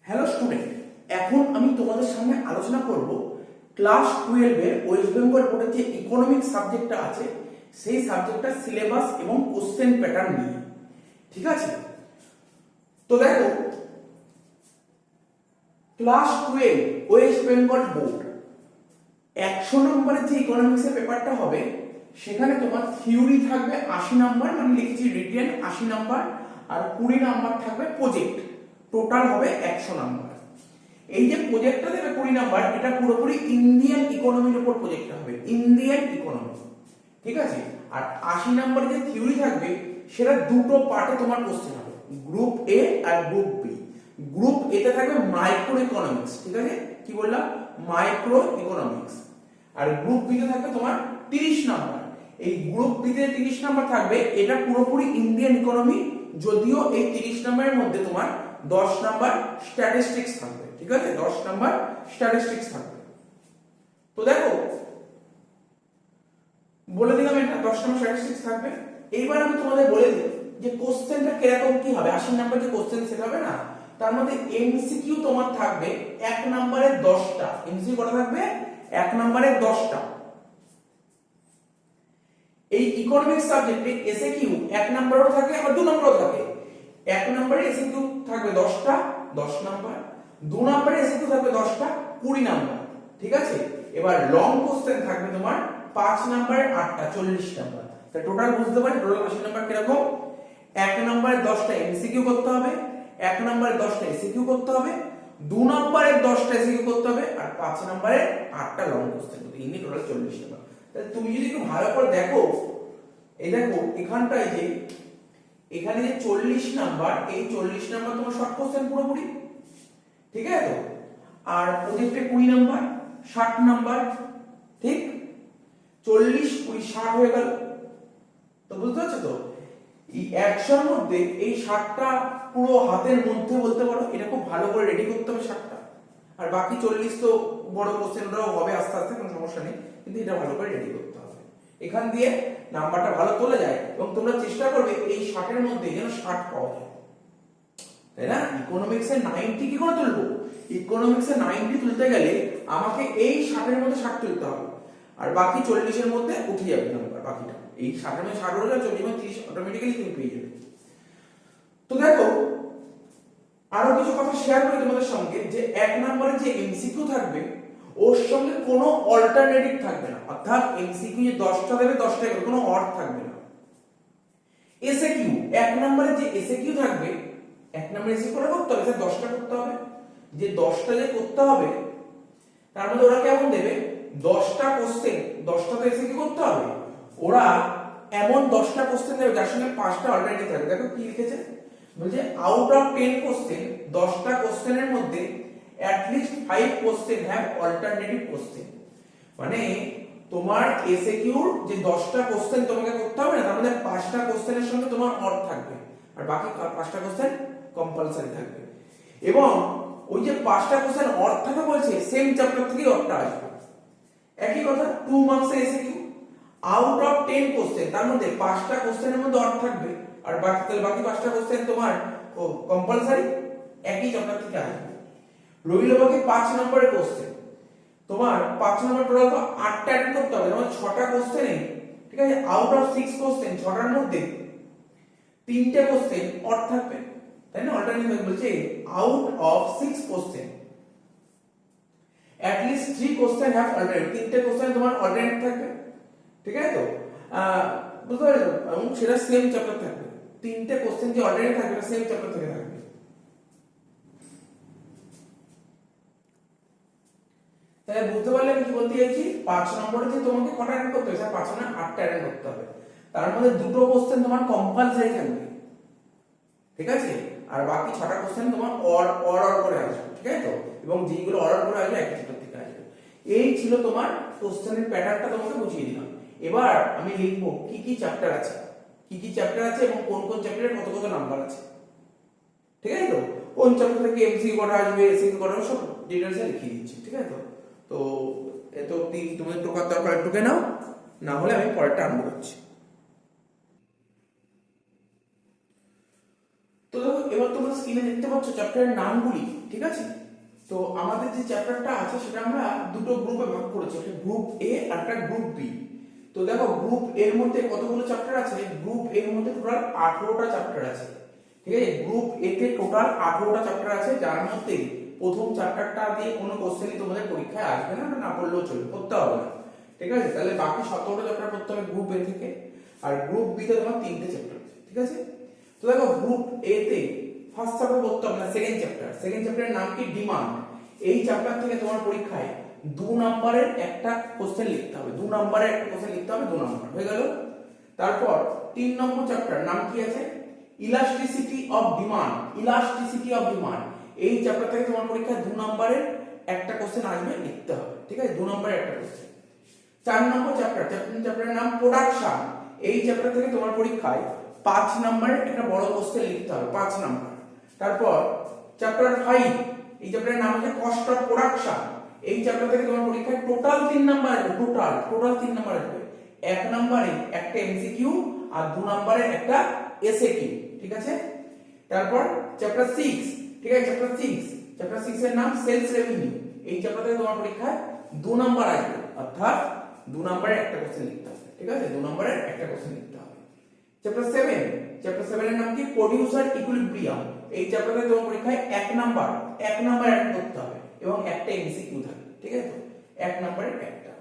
Hello student, এখন আমি তোমাদের সামনে আলোচনা করব ক্লাস 12 এর ওয়েস্ট বেঙ্গল বোর্ডের যে ইকোনমিক্স সাবজেক্টটা আছে সেই সাবজেক্টটার সিলেবাস এবং কোশ্চেন প্যাটার্ন নিয়ে। ঠিক আছে, তো দেখো ক্লাস 12 ওয়েস্ট বেঙ্গল বোর্ড 100 নম্বরের যে ইকোনমিক্সের পেপারটা হবে সেখানে তোমার থিওরি থাকবে 80 নাম্বার, মানে লিখেছি রিটেন 80 নাম্বার, আর 20 নাম্বার থাকবে প্রজেক্ট, টোটাল হবে 100 নাম্বার। এই যে প্রজেক্টটা দেবে 20 নাম্বার, এটা পুরোপুরি ইন্ডিয়ান ইকোনমির উপর প্রজেক্টটা হবে, ইন্ডিয়ান ইকোনমি। ঠিক আছে, আর 80 নাম্বার যে থিওরি থাকবে সেটা দুটো পার্টে তোমার কোশ্চেন হবে, গ্রুপ এ আর গ্রুপ বি। গ্রুপ এ তে থাকবে মাইক্রো ইকোনমিক্স, ঠিক আছে, কি বললাম, মাইক্রো ইকোনমিক্স। আর গ্রুপ বি তে থাকবে তোমার 30 নাম্বার। এই গ্রুপ বি তে 30 নাম্বার থাকবে, এটা পুরোপুরি ইন্ডিয়ান ইকোনমি, যদিও এই 30 নাম্বারের মধ্যে তোমার 10 নাম্বার স্ট্যাটিস্টিক্স থাকবে। ঠিক আছে, 10 নাম্বার স্ট্যাটিস্টিক্স থাকবে। তো দেখো বলে দিলাম এটা 10 নাম্বার স্ট্যাটিস্টিক্স থাকবে। এইবার আমি তোমাদের বলে দিই যে কোশ্চেনটা কিরকম কি হবে। 80 নাম্বার যে কোশ্চেন সেটা হবে না, তার মধ্যে এমসিকিউ তোমার থাকবে 1 নম্বরে 10টা। এমসিকিউ কত থাকবে? 1 নম্বরে 10টা। এই ইকোনমিক্স সাবজেক্টে এসএকিউ 1 নম্বরেও থাকে আর 2 নম্বরেও থাকে। 1 নম্বরে এসএকিউ থাকবে 10টা, 10 নাম্বার। 2 নম্বরে এসএকিউ থাকবে 10টা, 20 নাম্বার। ঠিক আছে, এবার লং কোশ্চেন থাকবে তোমার 5 নম্বরে 8টা, 40 নাম্বার। তাহলে টোটাল বুঝতে পারি টোটাল 80 নাম্বার কিরকম। 1 নম্বরে 10টা এমসিকিউ করতে হবে, 1 নম্বরে 10টা এসএকিউ করতে হবে, 2 নম্বরে 10টা এসএকিউ করতে হবে, আর 5 নম্বরে 8টা লং কোশ্চেন করতে হবে। ইনি টোটাল 40 নাম্বার। তাহলে তুমি যদি একটু ভালো করে দেখো, এই দেখো এখানটায় যে এখানে যে 40 নাম্বার, এই 40 নাম্বার তোমার শর্ট কোশ্চেন পুরোপুরি। ঠিক আছে, তো আর প্রজেক্টে 20 নাম্বার, 60 নাম্বার। ঠিক, 40 20 60 হয়ে গেল। তো বুঝতে পারছো তো, এই 100 এর মধ্যে এই 60টা পুরো হাতের মধ্যে বলতে পারো, এটা খুব ভালো করে রেডি করতে হবে 60টা। আর বাকি 40 তো বড় কোশ্চেনটাও হবে আস্তে আস্তে, কোনো সমস্যা নেই, কিন্তু এটা ভালো করে রেডি করতে হবে। এখান দিয়ে নাম্বারটা ভালো তোলা যায়, এবং তোমরা চেষ্টা করবে এই 60 এর মধ্যে যেন 60 পাওয়া যায়, তাই না? ইকোনমিক্সে 90 কি করে তুলবো? ইকোনমিক্সে 90 তুলতে গেলে আমাকে এই 60 এর মধ্যে 60 তুলতে হবে, আর বাকি 40 এর মধ্যে উঠে যাবে নাম্বার বাকিটা। এই 60 এর মধ্যে 60 হলে 40 এর মধ্যে 30 অটোমেটিক্যালি তুমি পেয়ে যাবে। তো দেখো আরো কিছু কথা শেয়ার করি তোমাদের সঙ্গে, যে 1 নম্বরে যে এমসিকিউ থাকবে ওর সঙ্গে কোনো অল্টারনেটিভ থাকবে না, অর্থাৎ এমসিকিউ যে 10টা দেবে 10টা করে কোনো অর থাকবে না। এসএকিউ 1 নম্বরে যে এসএকিউ থাকবে, 1 নম্বরে এসএকিউ করে করতে হবে, 10টা করতে হবে। যে 10টা যে করতে হবে তার মধ্যে ওরা কেমন দেবে, 10টা কোশ্চেন, 10টা তো এসএকিউ করতে হবে, ওরা এমন 10টা কোশ্চেন দেবে যার সঙ্গে 5টা অল্টারনেটিভ থাকবে। দেখো কি লিখেছে, বলছে আউট অফ 10 কোশ্চেন, 10টা কোশ্চেনের মধ্যে at least 5 question have alternative question. মানে তোমার এসএকিউর যে 10টা কোশ্চেন তোমাকে করতে হবে না, তার মধ্যে 5টা কোশ্চেনের সঙ্গে তোমার অর থাকবে, আর বাকি 5টা কোশ্চেন কম্পালসারি থাকবে। এবং ওই যে 5টা কোশ্চেন অর থাকে বলছে, সেম চ্যাপ্টার থেকেই অরটা আসবে। একই কথা 2 মার্কসের এসএকিউ, আউট অফ 10 কোশ্চেন, তার মধ্যে 5টা কোশ্চেনের মধ্যে অর থাকবে, আর বাকি 5টা কোশ্চেন তোমার কম্পালসারি একই চ্যাপ্টার থেকে আসবে। রইল বাকি 5 নম্বরের কোশ্চেন, তোমার 5 নম্বর টোটাল তো 8টা অ্যাটেন্ড করতে হবে, তোমার 6টা কোশ্চেনে, ঠিক আছে, আউট অফ 6 কোশ্চেন 6টার মধ্যে 3টে কোশ্চেন অর থাকবে, তাই না? অল্টারনেটিভ বলছে out of 6 question at least 3 question have alternative, 3টে কোশ্চেন তোমার অল্টারনেটিভ থাকবে। ঠিক আছে, তো বুঝতে পারছো, এবং সেটা সেম চ্যাপ্টার থাকবে, 3টে কোশ্চেন যে অল্টারনেটিভ থাকবে সেম চ্যাপ্টার থেকে থাকবে। তাহলে বুঝতে পারলে আমি কি বলতে চাইছি, 5 নম্বরে যে তোমাকে কটা অ্যাটেন্ড করতে হবে, 5 না 8টা অ্যাটেন্ড করতে হবে, তার মধ্যে দুটো কোশ্চেন তোমার কম্পালসারি থাকবে। ঠিক আছে, আর বাকি 6টা কোশ্চেন তোমার অর করে আসবে। ঠিক আছে, তো এবং যেগুলো অর করে আসবে একই চ্যাপ্টার থেকে আসবে। এই ছিল তোমার কোশ্চেনের প্যাটার্নটা, তোমাকে বুঝিয়ে দিলাম। এবার আমি লিখবো কি কি চ্যাপ্টার আছে, কি কি চ্যাপ্টার আছে এবং কোন কোন চ্যাপ্টারে কত কত নাম্বার আছে। ঠিক আছে, তো কোন চ্যাপ্টার থেকে এমসিকিউ করা আসবে, এসিকিউ করা আসবে, সব ডিটেইলসে লিখিয়ে দিচ্ছি। ঠিক আছে, তো এত তুমি টোকার দরকার টুকে নাও, না হলে আমি পরেরটা আরম্ভ করছি। তো এবার এবার তোমরা স্ক্রিনে দেখতে পাচ্ছ চ্যাপ্টারের নামগুলি, ঠিক আছে? তো আমাদের যে চ্যাপ্টারটা আছে সেটা আমরা দুটো গ্রুপে ভাগ করেছি, একটা গ্রুপ এ আর একটা গ্রুপ বি। তো দেখো গ্রুপ এর মধ্যে কতগুলো চ্যাপ্টার আছে? গ্রুপ এর মধ্যে টোটাল 18টা চ্যাপ্টার আছে, ঠিক আছে? গ্রুপ এ তে টোটাল 18টা চ্যাপ্টার আছে, যার মধ্যে প্রথম চ্যাপ্টারটা দিয়ে কোনো কোশ্চেনই তোমাদের পরীক্ষায় আসবে না, না পড়লেও চলবে, পড়তে হবে না, ঠিক আছে? তাহলে বাকি 17টা চ্যাপ্টার পড়তে হবে গ্রুপ এ থেকে। আর গ্রুপ বি তে তোমার 3টে চ্যাপ্টার আছে, ঠিক আছে? তো দেখো গ্রুপ এ তে ফার্স্ট চ্যাপ্টার পড়তে হবে না, সেকেন্ড চ্যাপ্টারের নাম কি? ডিমান্ড। এই চ্যাপ্টার থেকে তোমার পরীক্ষায় 2 নম্বরের একটা কোশ্চেন লিখতে হবে, 2 নম্বরের একটা কোশ্চেন লিখতে হবে, 2 নম্বর হয়ে গেল। তারপর 3 নম্বর চ্যাপ্টার নাম কি আছে? Elasticity of demand. এই চ্যাপ্টার থেকে তোমার পরীক্ষায় 2 নম্বরের একটা কোশ্চেন আসবে, লিখতে হবে, ঠিক আছে? 2 নম্বরের একটা কোশ্চেন। 4 নম্বর চ্যাপ্টারের নাম প্রোডাকশন। এই চ্যাপ্টার থেকে তোমার পরীক্ষায় 5 নম্বরের একটা বড় কোশ্চেন লিখতে হবে, 5 নম্বর। তারপর চ্যাপ্টার 5, এই চ্যাপ্টারের নাম হচ্ছে কস্ট অফ প্রোডাকশন। এই চ্যাপ্টার থেকে তোমার পরীক্ষায় টোটাল 3 নাম্বার আসবে, টোটাল 3 নাম্বার আসবে। 1 নম্বরে একটা এমসিকিউ আর 2 নম্বরে একটা এসএকিউ, ঠিক আছে? তারপর চ্যাপ্টার 6, ঠিক আছে? চ্যাপ্টার 6 এর নাম সেলস রেভিনিউ। এই চ্যাপ্টার থেকে তোমার পরীক্ষায় 2 নাম্বার আসবে, অর্থাৎ 2 নম্বরে একটা কোশ্চেন লিখতে হবে, ঠিক আছে? 2 নম্বরের একটা কোশ্চেন লিখতে হবে। চ্যাপ্টার 7 এর নাম কি? Producer equilibrium. এই চ্যাপ্টার থেকে তোমার পরীক্ষায় 1 নাম্বার অ্যাড করতে হবে এবং একটা এমসিকিউ থাকবে, ঠিক আছে? তো 1 নম্বরের একটা।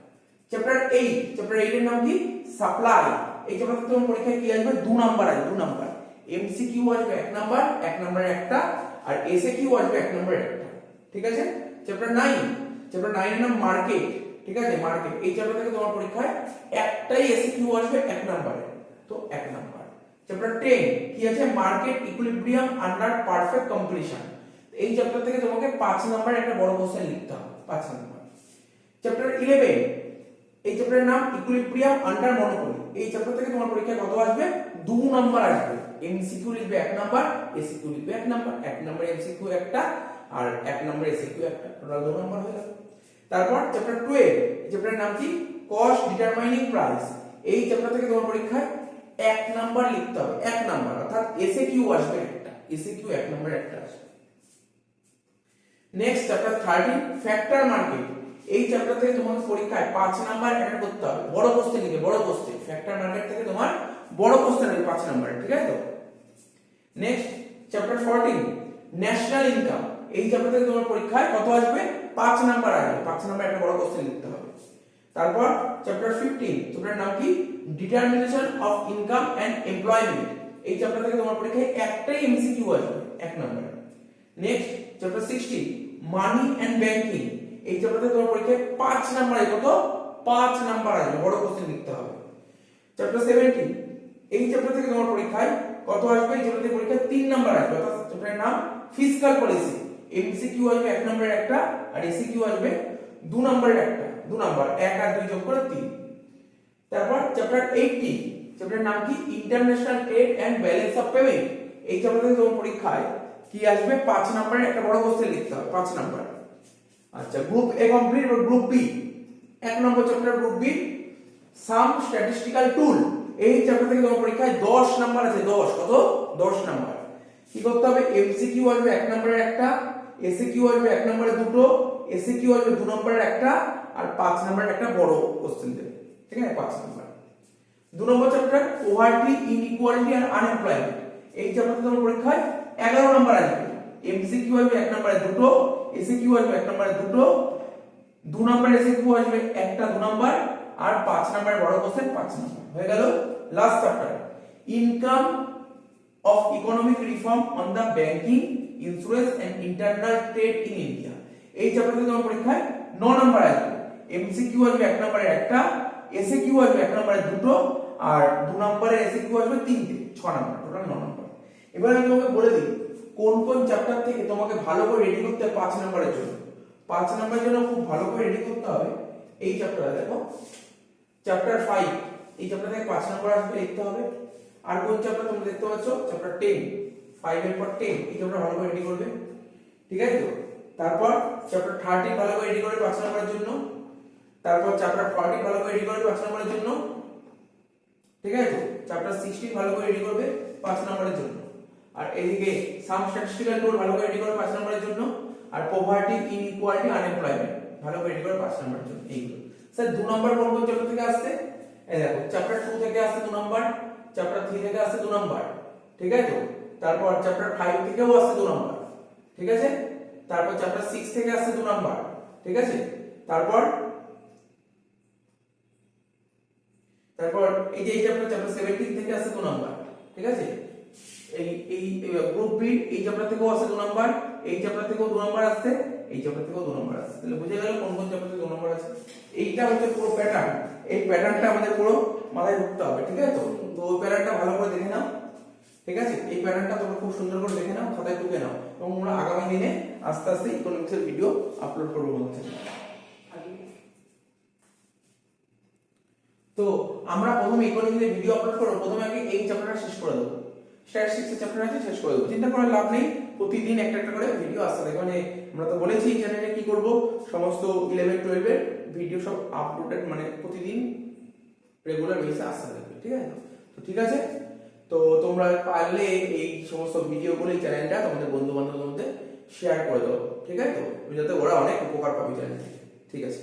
চ্যাপ্টার 8 এর নাম কি? সাপ্লাই। এই চ্যাপ্টার থেকে তোমার পরীক্ষায় কি আসবে? 2 নাম্বার আসবে, 2 নাম্বার। এমসিকিউ আসবে 1 নাম্বার, 1 নম্বরের একটা, আর এসএকিউ আসবে 1 নম্বরের একটা, ঠিক আছে? চ্যাপ্টার 9 এর নাম মার্কেট, ঠিক আছে? মার্কেট। এই চ্যাপ্টার থেকে তোমার পরীক্ষায় একটাই এসএকিউ আসবে 1 নম্বরে, তো 1 নাম্বার। চ্যাপ্টার 10 কি আছে? Market equilibrium under perfect competition. এই চ্যাপ্টার থেকে তোমাকে 5 নম্বরের একটা বড় কোশ্চেন লিখতে হবে, 5 নাম্বার। চ্যাপ্টার 11, এই চ্যাপ্টারের নাম ইকুইলিব্রিয়াম আন্ডার মনোপলি। এই চ্যাপ্টার থেকে তোমার পরীক্ষায় কত আসবে? 2 নাম্বার আসবে। এমসিকিউ লিখবে 1 নাম্বার, এসিকিউ লিখবে 1 নাম্বার। 1 নাম্বার এমসিকিউ একটা আর 1 নাম্বার এসিকিউ একটা, টোটাল 2 নাম্বার হয়ে গেল। তারপর চ্যাপ্টার 12, এই চ্যাপ্টারের নাম কি? Cost determining price. এই চ্যাপ্টার থেকে তোমার পরীক্ষায় 1 নাম্বার লিখতে হবে, 1 নাম্বার, অর্থাৎ এসএকিউ আসবে একটা, এসএকিউ 1 নাম্বার একটা আসবে। Next chapter 13, factor market. এই চ্যাপ্টার থেকে তোমাকে পরীক্ষায় 5 নাম্বার অ্যাড করতে হবে, বড় কোশ্চেন লিখবে, বড় কোশ্চেন। ফ্যাক্টর মার্কেট থেকে তোমার বড় কোশ্চেন আসবে 5 নাম্বার, ঠিক আছে? তো নেক্সট চ্যাপ্টার 14, ন্যাশনাল ইনকাম। এই চ্যাপ্টার থেকে তোমার পরীক্ষায় কত আসবে? 5 নাম্বার আসবে, 5 নাম্বার একটা বড় কোশ্চেন লিখতে হবে। তারপর চ্যাপ্টার 15, চ্যাপ্টারের নাম কি? Determination of income and employment. এই চ্যাপ্টার থেকে তোমার পরীক্ষায় একটাই এমসিকিউ আসবে, 1 number. Next chapter 16, money and banking. এই চ্যাপ্টার থেকে তোমার পরীক্ষায় 5 নাম্বার আসবে, কত? 5 নাম্বার আসবে, বড় কোশ্চেন লিখতে হবে। চ্যাপ্টার 17, এই চ্যাপ্টার থেকে তোমার পরীক্ষায় কত আসবে? এই চ্যাপ্টার থেকে পরীক্ষায় 3 নাম্বার আসবে, অর্থাৎ চ্যাপ্টারের নাম ফিসক্যাল পলিসি। এমসিকিউ আসবে 1 নম্বরের একটা আর এসিকিউ আসবে 2 নম্বরের একটা, 2 নাম্বার, 1 আর 2 যোগ করে 3। তারপর চ্যাপ্টার 18, চ্যাপ্টারের নাম কি? International trade and balance of payment. এই চ্যাপ্টার থেকে তোমার পরীক্ষায় কি আসবে? 5 নম্বরের একটা বড় কোশ্চেন লিখতে হবে, 5 নাম্বার। আচ্ছা, group A complete. Group B, 1 number chapter group B, some statistical tool. এই চ্যাপ্টার থেকে তোমার পরীক্ষায় 10 নাম্বার আছে, 10, কত? 10 নাম্বার। কি করতে হবে? এমসিকিউ আসবে 1 নম্বরের একটা, এসিকিউ আসবে 1 নম্বরে দুটো, এসিকিউ আসবে 2 নম্বরের একটা, আর 5 নম্বরের একটা বড় কোশ্চেন দেবে, ঠিক আছে? 5 number. 2 number chapter poverty, inequality and unemployment. এই চ্যাপ্টারে তোমার পরীক্ষায় 11 নাম্বার আসবে। এমসিকিউ আসবে 1 নম্বরে দুটো, এসিকিউ আসবে 1 নম্বরে দুটো, 2 নম্বর এসিকিউ আসবে একটা, 2 নাম্বার, আর 5 নম্বরের বড় কোশ্চেন 5 নাম্বার হয়ে গেল। Last chapter, income of economic reform on the banking, insurance and internal trade in India। এই চ্যাপ্টার থেকে তোমার পরীক্ষায় 9 নাম্বার আসবে। এমসিকিউ আসবে 1 নম্বরে একটা, এসএকিউ আসবে 1 নম্বরে দুটো, আর 2 নম্বরে এসএকিউ আসবে 3টে, 6 নাম্বার, টোটাল 9 নাম্বার। এবার আমি তোমাকে বলে দিই কোন কোন চ্যাপ্টার থেকে তোমাকে ভালো করে রেডি করতে হবে 5 নাম্বারের জন্য। 5 নাম্বারের জন্য খুব ভালো করে রেডি করতে হবে এই চ্যাপ্টারে। দেখো চ্যাপ্টার 5, এই চ্যাপ্টার থেকে 5 নাম্বার আসবে, লিখতে হবে। আর কোন চ্যাপ্টার তোমরা দেখতে পাচ্ছ? চ্যাপ্টার 10, 5 এর পর 10, এই চ্যাপ্টার ভালো করে রেডি করবে, ঠিক আছে? তো তারপর চ্যাপ্টার 13 ভালো করে রেডি করবে 5 নম্বরের জন্য। তারপর চ্যাপ্টার 14 ভালো করে রেডি করবে 5 নম্বরের জন্য, ঠিক আছে? তো চ্যাপ্টার 16 ভালো করে রেডি করবে 5 নম্বরের জন্য। আর এদিকে সাম স্ট্যাটিস্টিক্যাল টুল ভালো করে রেডি করো 5 নম্বরের জন্য, আর পভার্টি, ইনইকুয়ালিটি, আনএমপ্লয়মেন্ট ভালো করে রেডি করো 5 নম্বরের জন্য। এইগুলো স্যার 2 নম্বর কোন কোন চ্যাপ্টার থেকে আসছে? এই দেখো চ্যাপ্টার 2 থেকে আসছে 2 নম্বর, চ্যাপ্টার 3 থেকে আসছে 2 নম্বর, ঠিক আছে তো? তারপর চ্যাপ্টার 5 থেকেও আসছে 2 নম্বর, ঠিক আছে? তারপর চ্যাপ্টার 6 থেকে আসছে 2 নম্বর, ঠিক আছে? তারপর এই যে এই চ্যাপ্টার 17 থেকে আসছে 2 নম্বর, ঠিক আছে? এই গ্রুপ বি এই চ্যাপ্টার থেকেও আসছে 2 নম্বর, এই চ্যাপ্টার থেকেও 2 নম্বর আসছে, এই চ্যাপ্টার থেকেও 2 নম্বর আসছে। তাহলে বুঝে গেল কোন কোন চ্যাপ্টার থেকে 2 নম্বর আছে। এইটা হচ্ছে পুরো প্যাটার্ন, এই প্যাটার্নটা আমাদের পুরো মাথায় ঢুকতে হবে, ঠিক আছে তো? তো ওই প্যাটার্নটা ভালো করে দেখে নাও, ঠিক আছে? এই প্যাটার্নটা তোমরা খুব সুন্দর করে দেখে নাও, খাতায় টুকে নাও, এবং আমরা আগামী দিনে আস্তে আস্তে ইকোনমিক্সের ভিডিও আপলোড করব বলতে। তো আমরা প্রথমে ইকোনমিক্সের ভিডিও আপলোড করব, প্রথমে আগে এই চ্যাপ্টারটা শেষ করে দেব, স্ট্যাটিস্টিক্সের চ্যাপ্টার আছে শেষ করে দেব। চিন্তা করার লাভ নেই, প্রতিদিন একটা একটা করে ভিডিও আসতে থাকবে। মানে আমরা তো বলেছি এই চ্যানেলে কি করব, সমস্ত 11 12 এর ভিডিও সব আপলোডেড, মানে প্রতিদিন রেগুলার বেসিসে আসতে থাকবে, ঠিক আছে? তো ঠিক আছে, তো তোমরা পারলে এই সমস্ত ভিডিওগুলো এই চ্যানেলটা তোমাদের বন্ধু বান্ধবদের মধ্যে শেয়ার করে দাও, ঠিক আছে তো? যাতে ওরা অনেক উপকার পাবে চ্যানেল থেকে, ঠিক আছে?